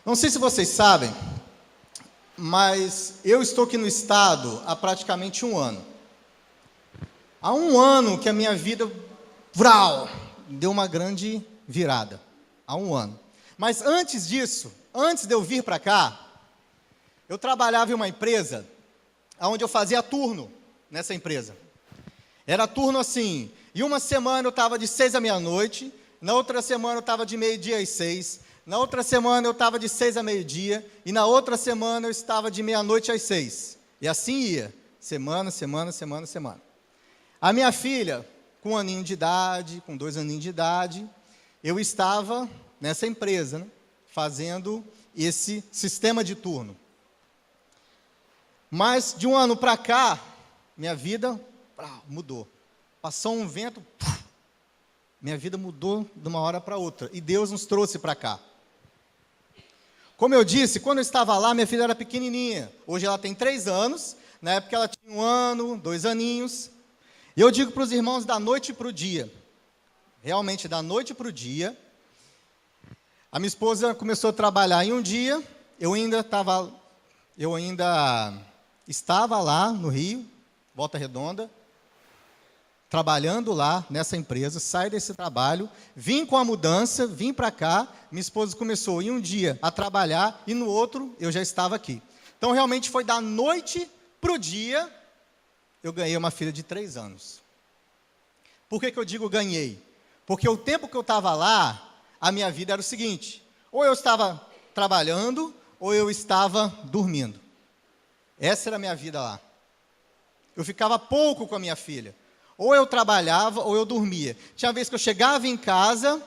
Não sei se vocês sabem, mas eu estou aqui no estado há praticamente um ano. Há um ano que a minha vida deu uma grande virada. Há um ano. Mas antes disso, antes de eu vir para cá, eu trabalhava em uma empresa onde eu fazia turno nessa empresa. Era turno assim, e uma semana eu estava de 6 à meia-noite, na outra semana eu estava de meio-dia às 6, na outra semana eu estava de 6 a meio-dia, e na outra semana eu estava de meia-noite às 6. E assim ia, semana. A minha filha, com 1 aninho de idade, com 2 aninhos de idade, eu estava nessa empresa, né, fazendo esse sistema de turno. Mas de um ano para cá, minha vida mudou. Passou um vento, minha vida mudou de uma hora para outra. E Deus nos trouxe para cá. Como eu disse, quando eu estava lá, minha filha era pequenininha. Hoje ela tem 3 anos. Na época ela tinha 1 ano, 2 aninhos. E eu digo para os irmãos, da noite para o dia. Realmente, da noite para o dia. A minha esposa começou a trabalhar em um dia. Eu ainda estava lá no Rio, Volta Redonda, trabalhando lá nessa empresa, saí desse trabalho, vim com a mudança, vim para cá, minha esposa começou em um dia a trabalhar e no outro eu já estava aqui. Então realmente foi da noite para o dia, eu ganhei uma filha de 3 anos. Por que eu digo ganhei? Porque o tempo que eu estava lá, a minha vida era o seguinte, ou eu estava trabalhando, ou eu estava dormindo. Essa era a minha vida lá. Eu ficava pouco com a minha filha. Ou eu trabalhava, ou eu dormia. Tinha vez que eu chegava em casa,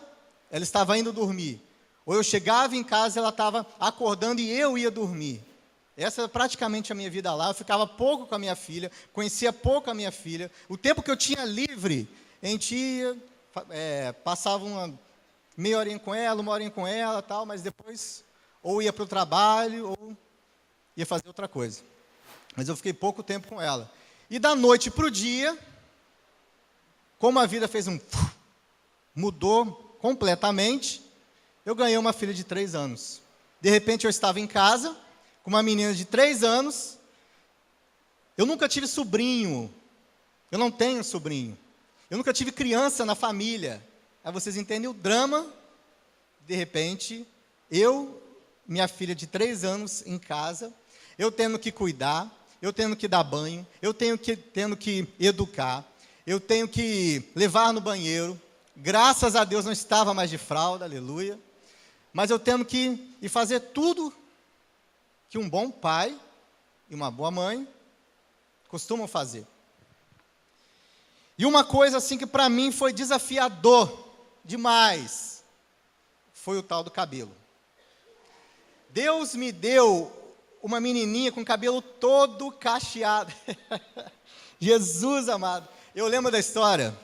ela estava indo dormir. Ou eu chegava em casa, ela estava acordando e eu ia dormir. Essa era praticamente a minha vida lá. Eu ficava pouco com a minha filha, conhecia pouco a minha filha. O tempo que eu tinha livre, a gente ia, passava uma meia horinha com ela, 1 horinha com ela, tal, mas depois ou ia para o trabalho, ou ia fazer outra coisa. Mas eu fiquei pouco tempo com ela. E da noite para o dia, como a vida fez mudou completamente, eu ganhei uma filha de 3 anos. De repente eu estava em casa, com uma menina de 3 anos. Eu nunca tive sobrinho. Eu não tenho sobrinho. Eu nunca tive criança na família. Aí vocês entendem o drama. De repente, minha filha de 3 anos em casa, eu tendo que cuidar, eu tendo que dar banho, eu tendo que educar, eu tenho que levar no banheiro. Graças a Deus não estava mais de fralda, aleluia. Mas eu tendo que ir fazer tudo que um bom pai e uma boa mãe costumam fazer. E uma coisa assim que para mim foi desafiador demais, foi o tal do cabelo. Deus me deu uma menininha com cabelo todo cacheado. Jesus amado. Eu lembro da história.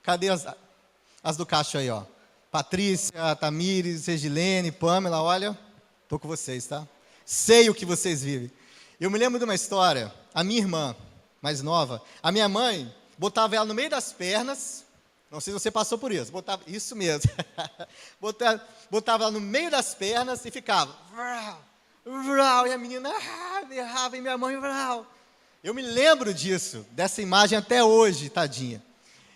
Cadê as do cacho aí, ó? Patrícia, Tamires, Regilene, Pamela, olha, estou com vocês, tá? Sei o que vocês vivem. Eu me lembro de uma história, a minha irmã, mais nova, a minha mãe botava ela no meio das pernas, não sei se você passou por isso, isso mesmo, botava ela no meio das pernas e ficava, e a menina berrava, e minha mãe, eu me lembro disso, dessa imagem até hoje, tadinha.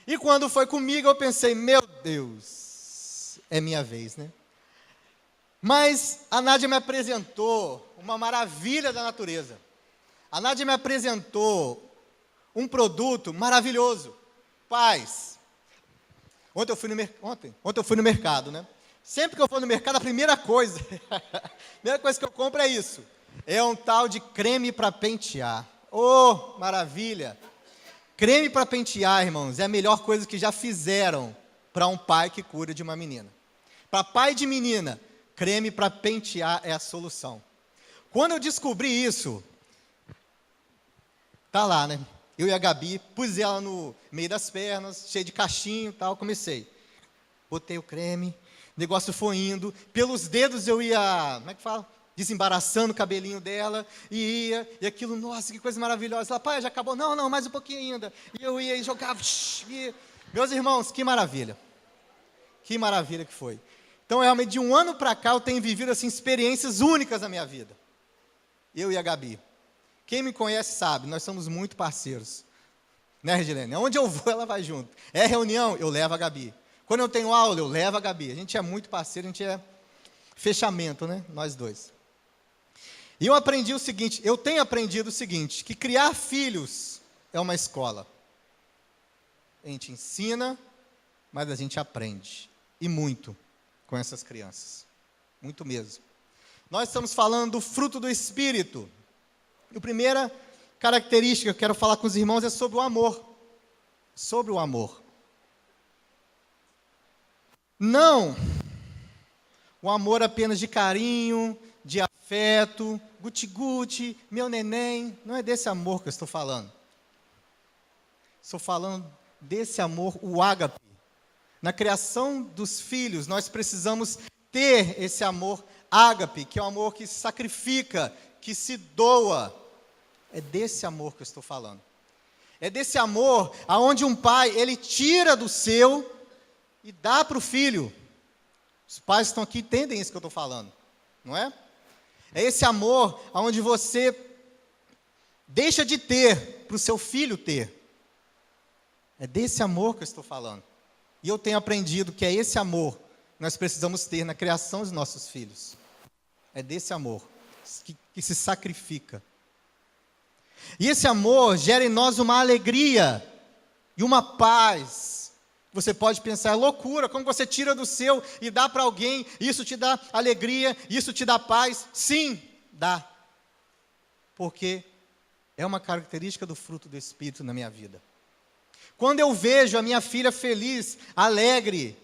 E quando foi comigo, eu pensei, meu Deus, é minha vez, né? Mas a Nádia me apresentou uma maravilha da natureza. A Nádia me apresentou um produto maravilhoso. Paz. Ontem eu fui no mercado, né? Sempre que eu for no mercado, a primeira coisa que eu compro é isso. É um tal de creme para pentear. Oh, maravilha! Creme para pentear, irmãos, é a melhor coisa que já fizeram para um pai que cuida de uma menina. Para pai de menina, creme para pentear é a solução. Quando eu descobri isso, tá lá, né? Eu e a Gabi, pus ela no meio das pernas, cheio de cachinho e tal, comecei. Botei o creme, o negócio foi indo, pelos dedos eu ia, como é que fala? desembaraçando o cabelinho dela, e ia, e aquilo, nossa, que coisa maravilhosa. Ela, pai, já acabou? Não, não, mais um pouquinho ainda. E eu ia e jogava. Meus irmãos, que maravilha. Que maravilha que foi. Então, realmente, de um ano para cá, eu tenho vivido assim, experiências únicas na minha vida. Eu e a Gabi. Quem me conhece sabe, nós somos muito parceiros. Né, Regilene? Onde eu vou, ela vai junto. É reunião, eu levo a Gabi. Quando eu tenho aula, eu levo a Gabi. A gente é muito parceiro, a gente é fechamento, né? Nós dois. E eu tenho aprendido o seguinte, que criar filhos é uma escola. A gente ensina, mas a gente aprende. E muito com essas crianças. Muito mesmo. Nós estamos falando do fruto do Espírito. E a primeira característica que eu quero falar com os irmãos é sobre o amor. Sobre o amor. Não o amor apenas de carinho, de afeto, guti-guti, meu neném. Não é desse amor que eu estou falando. Estou falando desse amor, o ágape. Na criação dos filhos, nós precisamos ter esse amor ágape, que é um amor que se sacrifica, que se doa. É desse amor que eu estou falando. É desse amor aonde um pai, ele tira do seu e dá para o filho. Os pais que estão aqui entendem isso que eu estou falando, não é? É esse amor aonde você deixa de ter para o seu filho ter. É desse amor que eu estou falando. E eu tenho aprendido que é esse amor que nós precisamos ter na criação dos nossos filhos. É desse amor que se sacrifica. E esse amor gera em nós uma alegria e uma paz. Você pode pensar, é loucura, como você tira do seu e dá para alguém, isso te dá alegria, isso te dá paz. Sim, dá. Porque é uma característica do fruto do Espírito na minha vida. Quando eu vejo a minha filha feliz, alegre,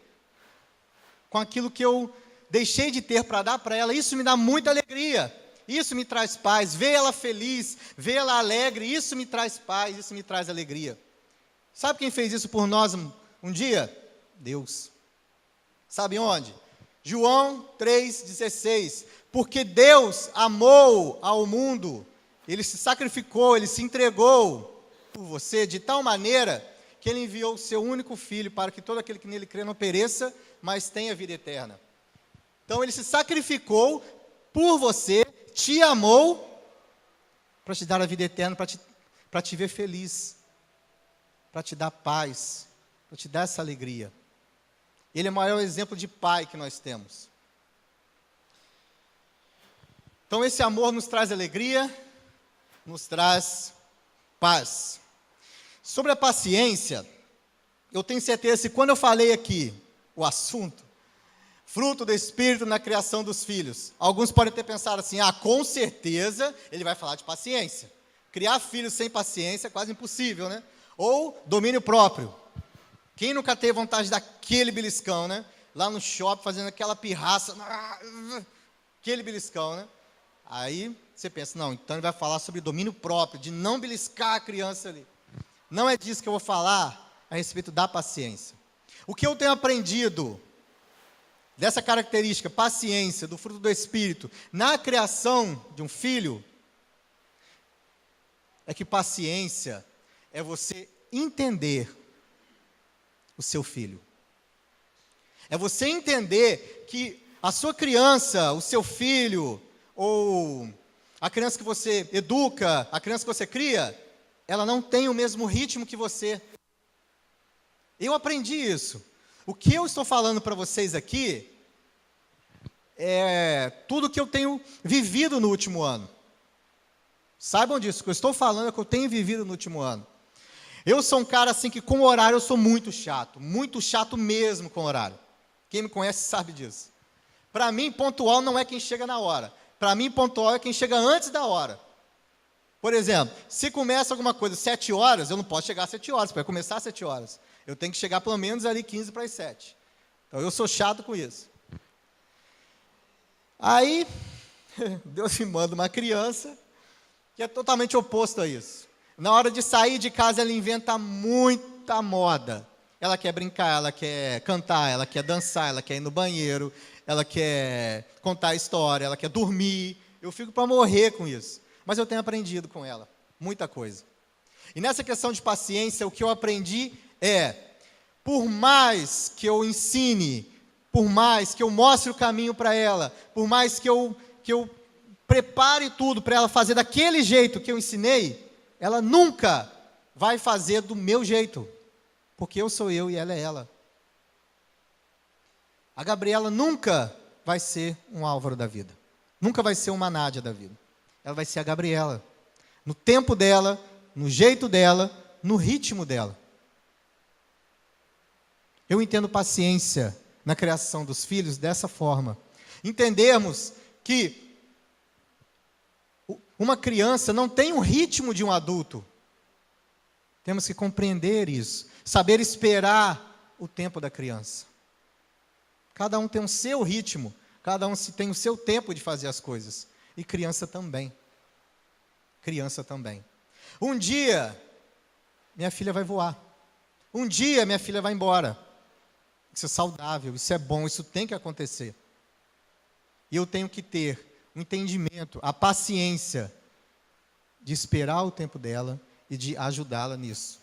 com aquilo que eu deixei de ter para dar para ela, isso me dá muita alegria. Isso me traz paz, ver ela feliz, ver ela alegre, isso me traz paz, isso me traz alegria. Sabe quem fez isso por nós um dia? Deus. Sabe onde? João 3,16. Porque Deus amou ao mundo, Ele se sacrificou, Ele se entregou por você de tal maneira que Ele enviou o seu único Filho para que todo aquele que nele crê não pereça, mas tenha vida eterna. Então Ele se sacrificou por você, te amou para te dar a vida eterna, para te ver feliz, para te dar paz, para te dar essa alegria. Ele é o maior exemplo de pai que nós temos. Então esse amor nos traz alegria, nos traz paz. Sobre a paciência, eu tenho certeza que quando eu falei aqui o assunto, fruto do Espírito na criação dos filhos. Alguns podem ter pensado assim, com certeza ele vai falar de paciência. Criar filhos sem paciência é quase impossível, né? Ou domínio próprio. Quem nunca teve vontade daquele beliscão, né? Lá no shopping, fazendo aquela pirraça, aquele beliscão, né? Aí você pensa, não, então ele vai falar sobre domínio próprio, de não beliscar a criança ali. Não é disso que eu vou falar a respeito da paciência. O que eu tenho aprendido dessa característica, paciência, do fruto do Espírito, na criação de um filho, é que paciência é você entender o seu filho. É você entender que a sua criança, o seu filho, ou a criança que você educa, a criança que você cria, ela não tem o mesmo ritmo que você. Eu aprendi isso. O que eu estou falando para vocês aqui é tudo que eu tenho vivido no último ano. Saibam disso, o que eu estou falando é o que eu tenho vivido no último ano. Eu sou um cara assim que com horário eu sou muito chato mesmo com horário. Quem me conhece sabe disso. Para mim, pontual não é quem chega na hora. Para mim, pontual é quem chega antes da hora. Por exemplo, se começa alguma coisa às 7 horas, eu não posso chegar às 7 horas, para começar às 7 horas. Eu tenho que chegar pelo menos ali 15 para as 7. Então, eu sou chato com isso. Aí, Deus me manda uma criança que é totalmente oposto a isso. Na hora de sair de casa, ela inventa muita moda. Ela quer brincar, ela quer cantar, ela quer dançar, ela quer ir no banheiro, ela quer contar história, ela quer dormir. Eu fico para morrer com isso. Mas eu tenho aprendido com ela muita coisa. E nessa questão de paciência, o que eu aprendi é, por mais que eu ensine, por mais que eu mostre o caminho para ela, por mais que eu prepare tudo para ela fazer daquele jeito que eu ensinei, ela nunca vai fazer do meu jeito, porque eu sou eu e ela é ela. A Gabriela nunca vai ser um Álvaro da vida, nunca vai ser uma Nádia da vida. Ela vai ser a Gabriela, no tempo dela, no jeito dela, no ritmo dela. Eu entendo paciência na criação dos filhos dessa forma. Entendermos que uma criança não tem um ritmo de um adulto. Temos que compreender isso, saber esperar o tempo da criança. Cada um tem o seu ritmo, cada um tem o seu tempo de fazer as coisas. E criança também. Criança também. Um dia, minha filha vai voar. Um dia, minha filha vai embora. Isso é saudável, isso é bom, isso tem que acontecer. E eu tenho que ter o entendimento, a paciência de esperar o tempo dela e de ajudá-la nisso.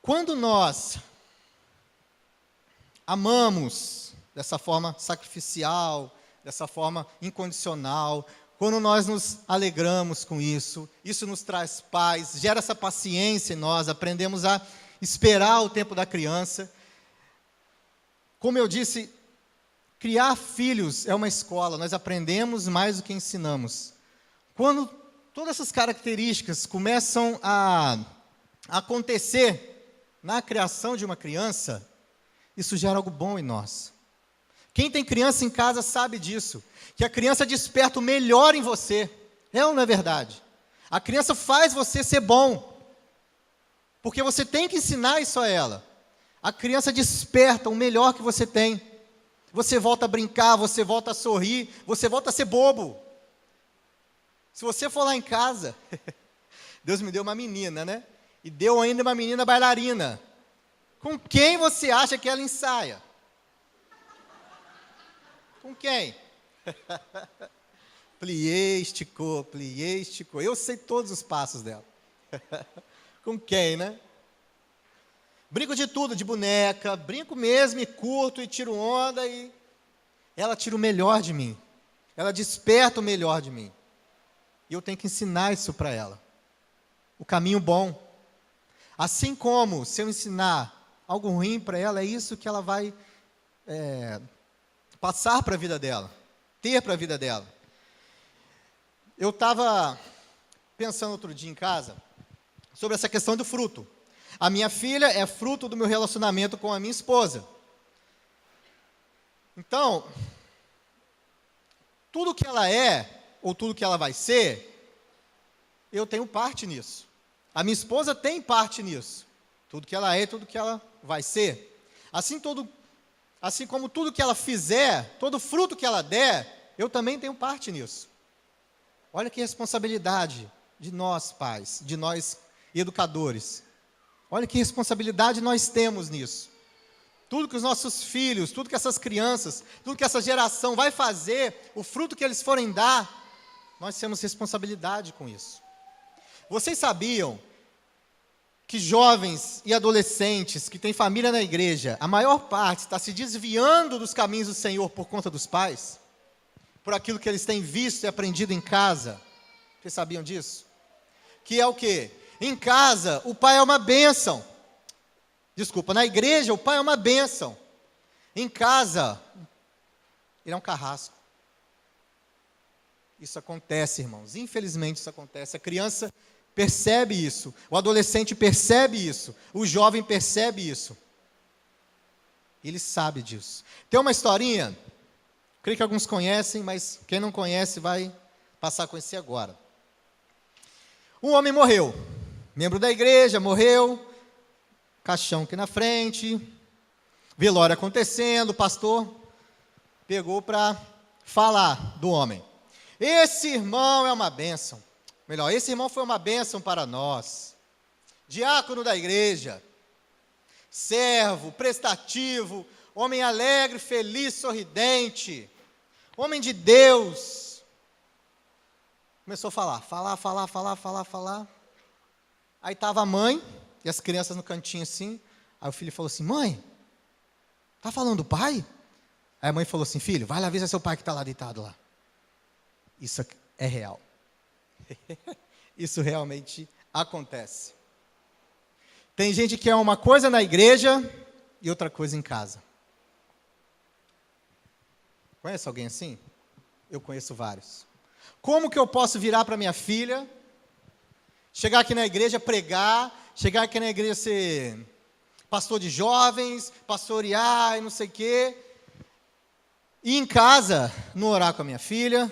Quando nós amamos dessa forma sacrificial, dessa forma incondicional, quando nós nos alegramos com isso, isso nos traz paz, gera essa paciência em nós, aprendemos a esperar o tempo da criança. Como eu disse, criar filhos é uma escola, nós aprendemos mais do que ensinamos. Quando todas essas características começam a acontecer na criação de uma criança, isso gera algo bom em nós. Quem tem criança em casa sabe disso, que a criança desperta o melhor em você. É ou não é verdade? A criança faz você ser bom, porque você tem que ensinar isso a ela. A criança desperta o melhor que você tem. Você volta a brincar, você volta a sorrir, você volta a ser bobo. Se você for lá em casa, Deus me deu uma menina, né? E deu ainda uma menina bailarina. Com quem você acha que ela ensaia? Com quem? Plié, esticou, plié, esticou. Eu sei todos os passos dela. Com quem, né? Brinco de tudo, de boneca, brinco mesmo e curto e tiro onda e ela tira o melhor de mim. Ela desperta o melhor de mim. E eu tenho que ensinar isso para ela. O caminho bom. Assim como, se eu ensinar algo ruim para ela, é isso que ela vai passar para a vida dela, ter para a vida dela. Eu estava pensando outro dia em casa sobre essa questão do fruto. A minha filha é fruto do meu relacionamento com a minha esposa. Então, tudo que ela é, ou tudo que ela vai ser, eu tenho parte nisso. A minha esposa tem parte nisso. Tudo que ela é, tudo que ela vai ser. Assim como tudo que ela fizer, todo fruto que ela der, eu também tenho parte nisso. Olha que responsabilidade de nós pais, de nós educadores. Olha que responsabilidade nós temos nisso. Tudo que os nossos filhos, tudo que essas crianças, tudo que essa geração vai fazer, o fruto que eles forem dar, nós temos responsabilidade com isso. Vocês sabiam que jovens e adolescentes que têm família na igreja, a maior parte está se desviando dos caminhos do Senhor por conta dos pais? Por aquilo que eles têm visto e aprendido em casa? Vocês sabiam disso? Que é o quê? Em casa, o pai é uma bênção. Desculpa, na igreja, o pai é uma bênção. Em casa, ele é um carrasco. Isso acontece, irmãos. Infelizmente, isso acontece. A criança percebe isso. O adolescente percebe isso. O jovem percebe isso. Ele sabe disso. Tem uma historinha, creio que alguns conhecem, mas quem não conhece vai passar a conhecer agora. Um homem morreu. Membro da igreja, morreu. Caixão aqui na frente. Velório acontecendo. O pastor pegou para falar do homem. Esse irmão é uma bênção. Melhor, esse irmão foi uma bênção para nós. Diácono da igreja. Servo, prestativo, homem alegre, feliz, sorridente. homem de Deus. Começou a falar. Aí estava a mãe e as crianças no cantinho assim. Aí o filho falou assim: mãe, tá falando do pai? Aí a mãe falou assim: filho, vai lá ver se é seu pai que está lá deitado lá. Isso é real. Isso realmente acontece. Tem gente que é uma coisa na igreja e outra coisa em casa. Conhece alguém assim? Eu conheço vários. Como que eu posso virar para minha filha, chegar aqui na igreja, pregar, chegar aqui na igreja ser pastor de jovens, pastorear e não sei o quê, e em casa não orar com a minha filha,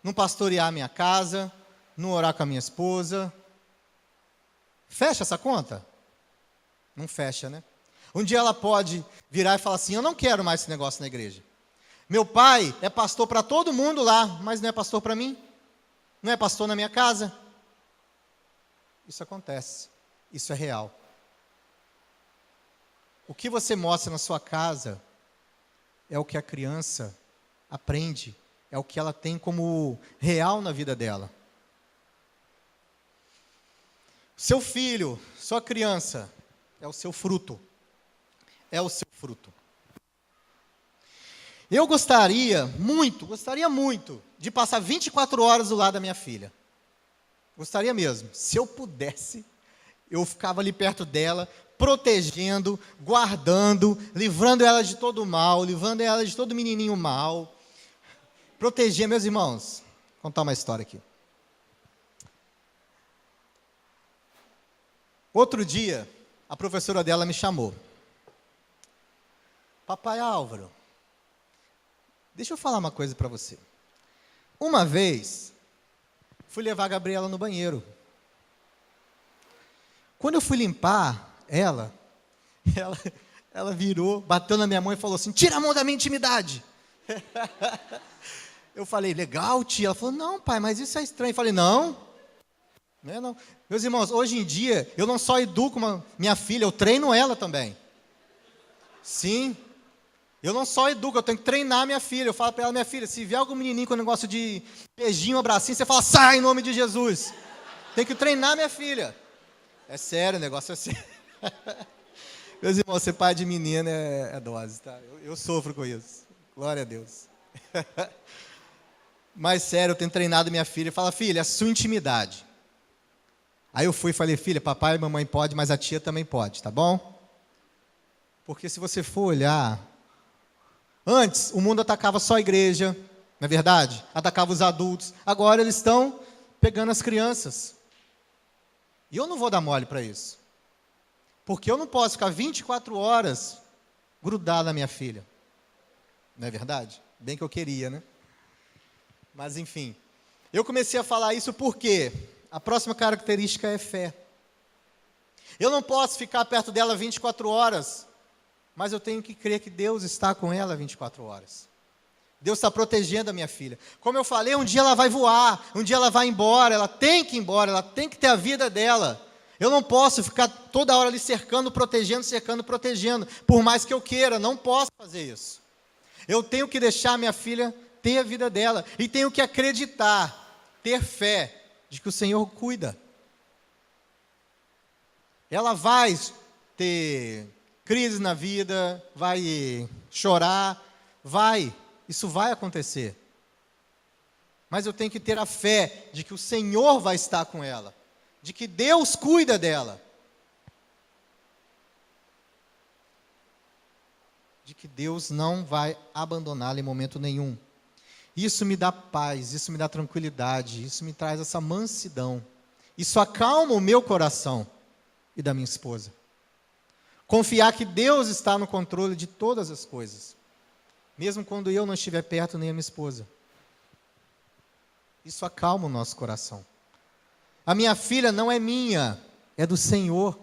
não pastorear a minha casa, não orar com a minha esposa? Fecha essa conta? Não fecha, né? Um dia ela pode virar e falar assim: eu não quero mais esse negócio na igreja. Meu pai é pastor para todo mundo lá, mas não é pastor para mim. Não é pastor na minha casa. Isso acontece. Isso é real. O que você mostra na sua casa é o que a criança aprende, é o que ela tem como real na vida dela. Seu filho, sua criança, é o seu fruto. É o seu fruto. Eu gostaria muito, de passar 24 horas do lado da minha filha. Gostaria mesmo. Se eu pudesse, eu ficava ali perto dela, protegendo, guardando, livrando ela de todo mal, livrando ela de todo menininho mal. Proteger, meus irmãos. Vou contar uma história aqui. Outro dia, a professora dela me chamou. Papai Álvaro, deixa eu falar uma coisa para você. Uma vez, fui levar a Gabriela no banheiro. Quando eu fui limpar ela virou, bateu na minha mão e falou assim: tira a mão da minha intimidade. Eu falei: legal, tia. Ela falou: não, pai, mas isso é estranho. Eu falei: não é não. Meus irmãos, hoje em dia, eu não só educo minha filha, eu treino ela também. Sim. Eu não só educo, eu tenho que treinar minha filha. Eu falo para ela: minha filha, se vier algum menininho com negócio de beijinho, abracinho, você fala: sai em nome de Jesus. Tem que treinar minha filha. É sério, o negócio é sério. Meus irmãos, ser pai de menina é dose, tá? Eu sofro com isso. Glória a Deus. Mas sério, eu tenho treinado minha filha. E fala: filha, é a sua intimidade. Aí eu fui e falei: filha, papai e mamãe pode, mas a tia também pode, tá bom? Porque se você for olhar, antes o mundo atacava só a igreja, não é verdade? Atacava os adultos. Agora eles estão pegando as crianças. E eu não vou dar mole para isso. Porque eu não posso ficar 24 horas grudado na minha filha. Não é verdade? Bem que eu queria, né? Mas enfim. Eu comecei a falar isso porque a próxima característica é fé. Eu não posso ficar perto dela 24 horas, mas eu tenho que crer que Deus está com ela 24 horas. Deus está protegendo a minha filha. Como eu falei, um dia ela vai voar, um dia ela vai embora, ela tem que ir embora, ela tem que ter a vida dela. Eu não posso ficar toda hora ali cercando, protegendo, por mais que eu queira, não posso fazer isso. Eu tenho que deixar minha filha ter a vida dela, e tenho que acreditar, ter fé, de que o Senhor cuida. Ela vai ter crise na vida, vai chorar, isso vai acontecer. Mas eu tenho que ter a fé de que o Senhor vai estar com ela, de que Deus cuida dela, de que Deus não vai abandoná-la em momento nenhum. Isso me dá paz, isso me dá tranquilidade, isso me traz essa mansidão. Isso acalma o meu coração e da minha esposa. Confiar que Deus está no controle de todas as coisas, mesmo quando eu não estiver perto, nem a minha esposa. Isso acalma o nosso coração. A minha filha não é minha, é do Senhor.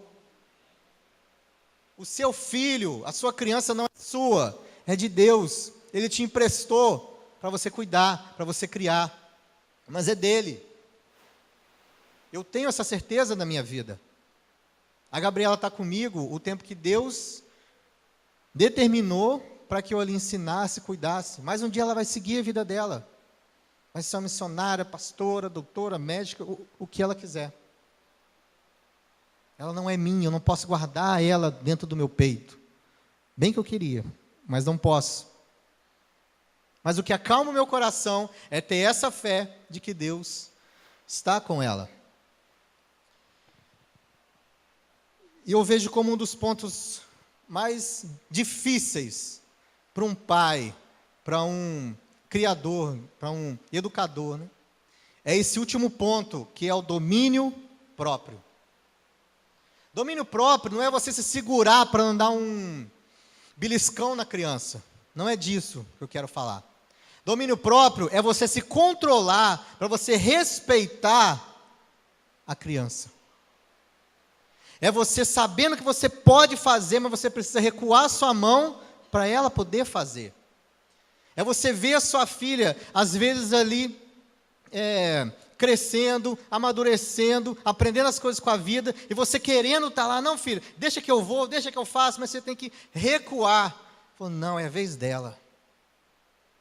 O seu filho, a sua criança não é sua, é de Deus. Ele te emprestou para você cuidar, para você criar, mas é dele. Eu tenho essa certeza na minha vida. A Gabriela está comigo o tempo que Deus determinou para que eu lhe ensinasse, cuidasse. Mas um dia ela vai seguir a vida dela. Vai ser uma missionária, pastora, doutora, médica, o que ela quiser. Ela não é minha, eu não posso guardar ela dentro do meu peito. Bem que eu queria, mas não posso. Mas o que acalma o meu coração é ter essa fé de que Deus está com ela. E eu vejo como um dos pontos mais difíceis para um pai, para um criador, para um educador, né? É esse último ponto, que é o domínio próprio. Domínio próprio não é você se segurar para não dar um beliscão na criança. Não é disso que eu quero falar. Domínio próprio é você se controlar para você respeitar a criança. É você sabendo que você pode fazer, mas você precisa recuar sua mão para ela poder fazer. É você ver a sua filha, às vezes ali, crescendo, amadurecendo, aprendendo as coisas com a vida, e você querendo estar lá, não filho, deixa que eu vou, deixa que eu faço, mas você tem que recuar. Falou, não, é a vez dela.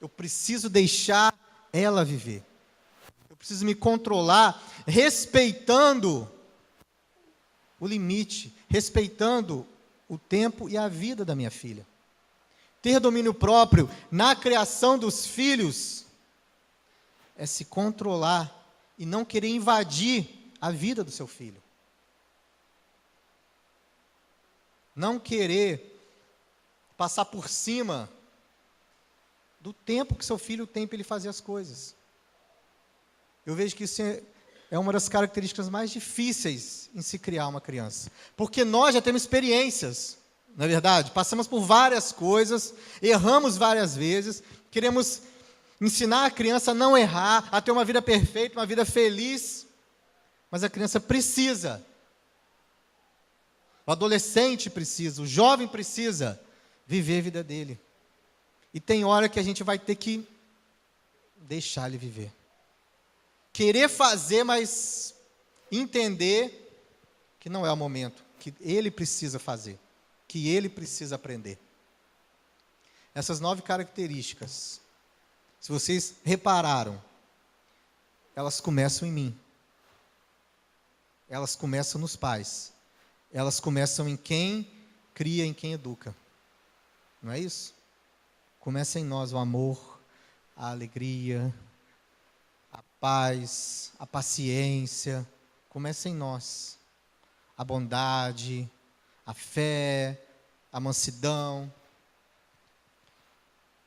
Eu preciso deixar ela viver. Eu preciso me controlar, respeitando o limite, respeitando o tempo e a vida da minha filha. Ter domínio próprio na criação dos filhos é se controlar e não querer invadir a vida do seu filho. Não querer passar por cima do tempo que seu filho tem para ele fazer as coisas. Eu vejo que isso é uma das características mais difíceis em se criar uma criança. Porque nós já temos experiências, não é verdade? Passamos por várias coisas, erramos várias vezes, queremos ensinar a criança a não errar, a ter uma vida perfeita, uma vida feliz, mas a criança precisa, o adolescente precisa, o jovem precisa viver a vida dele. E tem hora que a gente vai ter que deixar ele viver. Querer fazer, mas entender que não é o momento, que ele precisa fazer, que ele precisa aprender. Essas 9 características, se vocês repararam, elas começam em mim. Elas começam nos pais. Elas começam em quem cria, em quem educa. Não é isso? Começa em nós o amor, a alegria, a paz, a paciência. Começa em nós. A bondade, a fé, a mansidão.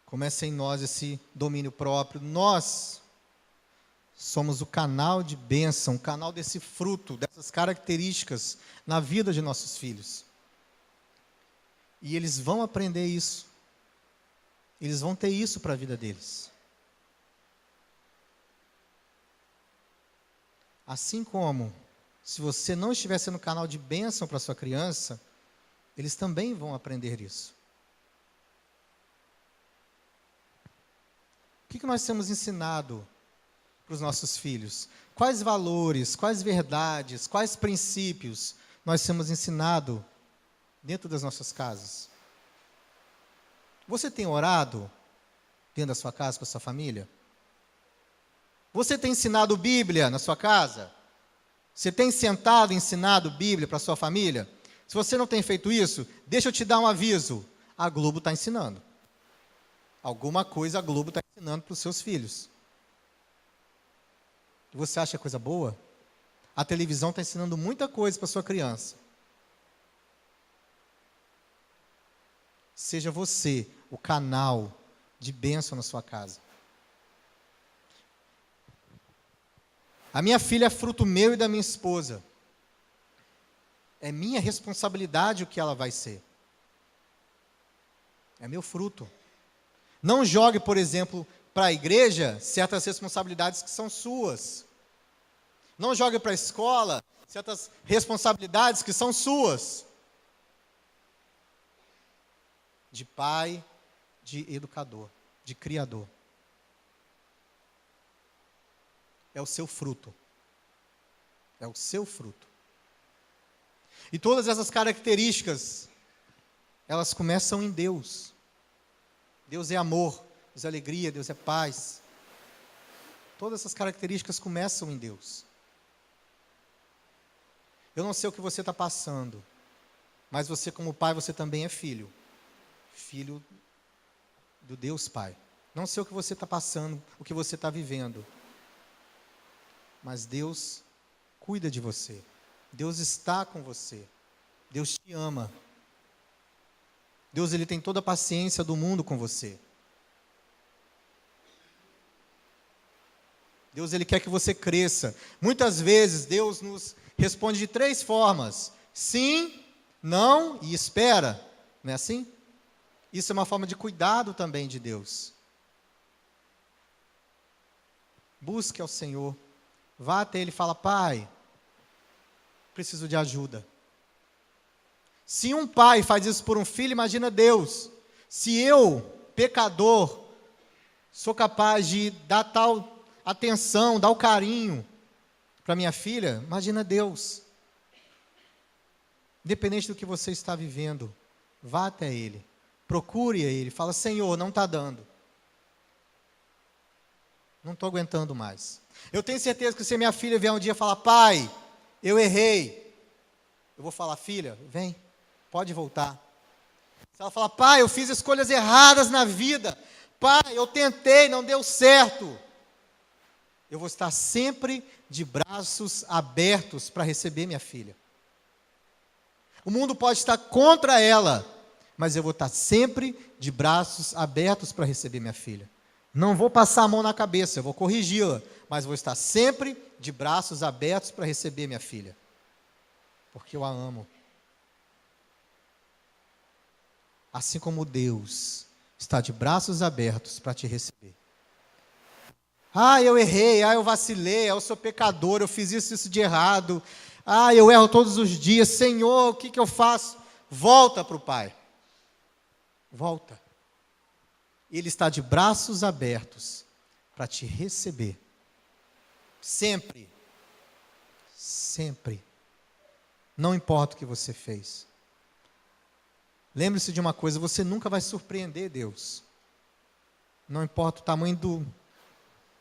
Começa em nós esse domínio próprio. Nós somos o canal de bênção, o canal desse fruto, dessas características na vida de nossos filhos. E eles vão aprender isso. Eles vão ter isso para a vida deles. Assim como, se você não estiver sendo canal de bênção para sua criança, eles também vão aprender isso. O que nós temos ensinado para os nossos filhos? Quais valores, quais verdades, quais princípios nós temos ensinado dentro das nossas casas? Você tem orado dentro da sua casa com a sua família? Você tem ensinado Bíblia na sua casa? Você tem sentado e ensinado Bíblia para a sua família? Se você não tem feito isso, deixa eu te dar um aviso. A Globo está ensinando. Alguma coisa a Globo está ensinando para os seus filhos. E você acha coisa boa? A televisão está ensinando muita coisa para a sua criança. Seja você o canal de bênção na sua casa. A minha filha é fruto meu e da minha esposa. É minha responsabilidade o que ela vai ser. É meu fruto. Não jogue, por exemplo, para a igreja certas responsabilidades que são suas. Não jogue para a escola certas responsabilidades que são suas. De pai, de educador, de criador. É o seu fruto. É o seu fruto. E todas essas características, elas começam em Deus. Deus é amor, Deus é alegria, Deus é paz. Todas essas características começam em Deus. Eu não sei o que você está passando, mas você como pai, você também é filho. Filho do Deus Pai. Não sei o que você está passando, o que você está vivendo, mas Deus cuida de você. Deus está com você. Deus te ama. Deus, Ele tem toda a paciência do mundo com você. Deus, Ele quer que você cresça. Muitas vezes, Deus nos responde de 3 formas: sim, não e espera. Não é assim? Isso é uma forma de cuidado também de Deus. Busque ao Senhor. Vá até Ele e fala: Pai, preciso de ajuda. Se um pai faz isso por um filho, imagina Deus. Se eu, pecador, sou capaz de dar tal atenção, dar o carinho para minha filha, imagina Deus. Independente do que você está vivendo, vá até Ele, procure a Ele, fala: Senhor, não está dando. Não estou aguentando mais. Eu tenho certeza que se minha filha vier um dia e falar: Pai, eu errei, eu vou falar: filha, vem, pode voltar. Se ela falar: Pai, eu fiz escolhas erradas na vida, Pai, eu tentei, não deu certo, eu vou estar sempre de braços abertos para receber minha filha. O mundo pode estar contra ela, mas eu vou estar sempre de braços abertos para receber minha filha. Não vou passar a mão na cabeça, eu vou corrigi-la, mas vou estar sempre de braços abertos para receber minha filha, porque eu a amo. Assim como Deus está de braços abertos para te receber. Ah, eu errei, eu vacilei, eu sou pecador, eu fiz isso de errado. Ah, eu erro todos os dias. Senhor, o que eu faço? Volta para o Pai. Volta. Ele está de braços abertos para te receber. Sempre. Sempre. Não importa o que você fez. Lembre-se de uma coisa: você nunca vai surpreender Deus. Não importa o tamanho do...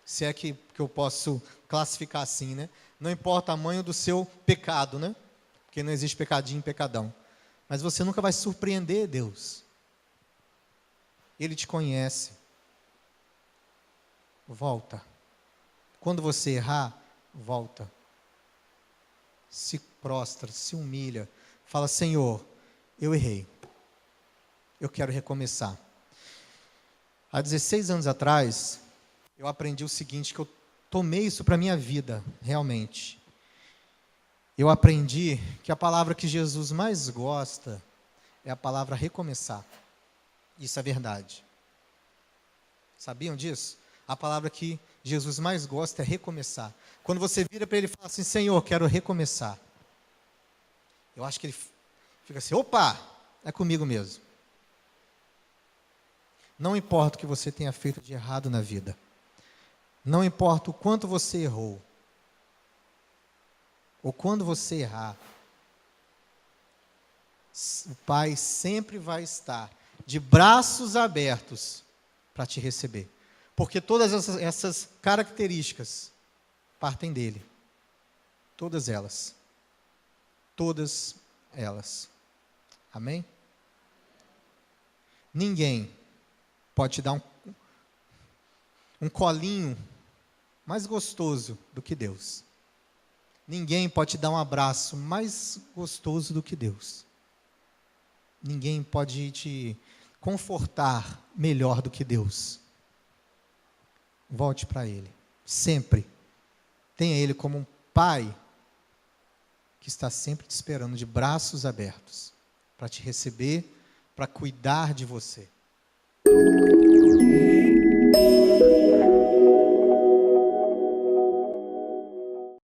Se é que eu posso classificar assim, né? Não importa o tamanho do seu pecado, né? Porque não existe pecadinho e pecadão. Mas você nunca vai surpreender Deus. Ele te conhece. Volta. Quando você errar, volta. Se prostra, se humilha. Fala: Senhor, eu errei. Eu quero recomeçar. Há 16 anos atrás, eu aprendi o seguinte, que eu tomei isso para a minha vida, realmente. Eu aprendi que a palavra que Jesus mais gosta é a palavra recomeçar. Isso é verdade. Sabiam disso? A palavra que Jesus mais gosta é recomeçar. Quando você vira para Ele e fala assim: Senhor, quero recomeçar. Eu acho que Ele fica assim: opa, é comigo mesmo. Não importa o que você tenha feito de errado na vida. Não importa o quanto você errou. Ou quando você errar. O Pai sempre vai estar de braços abertos para te receber. Porque todas essas características partem dele. Todas elas. Todas elas. Amém? Ninguém pode te dar um colinho mais gostoso do que Deus. Ninguém pode te dar um abraço mais gostoso do que Deus. Ninguém pode te confortar melhor do que Deus. Volte para Ele, sempre. Tenha Ele como um Pai que está sempre te esperando de braços abertos para te receber, para cuidar de você.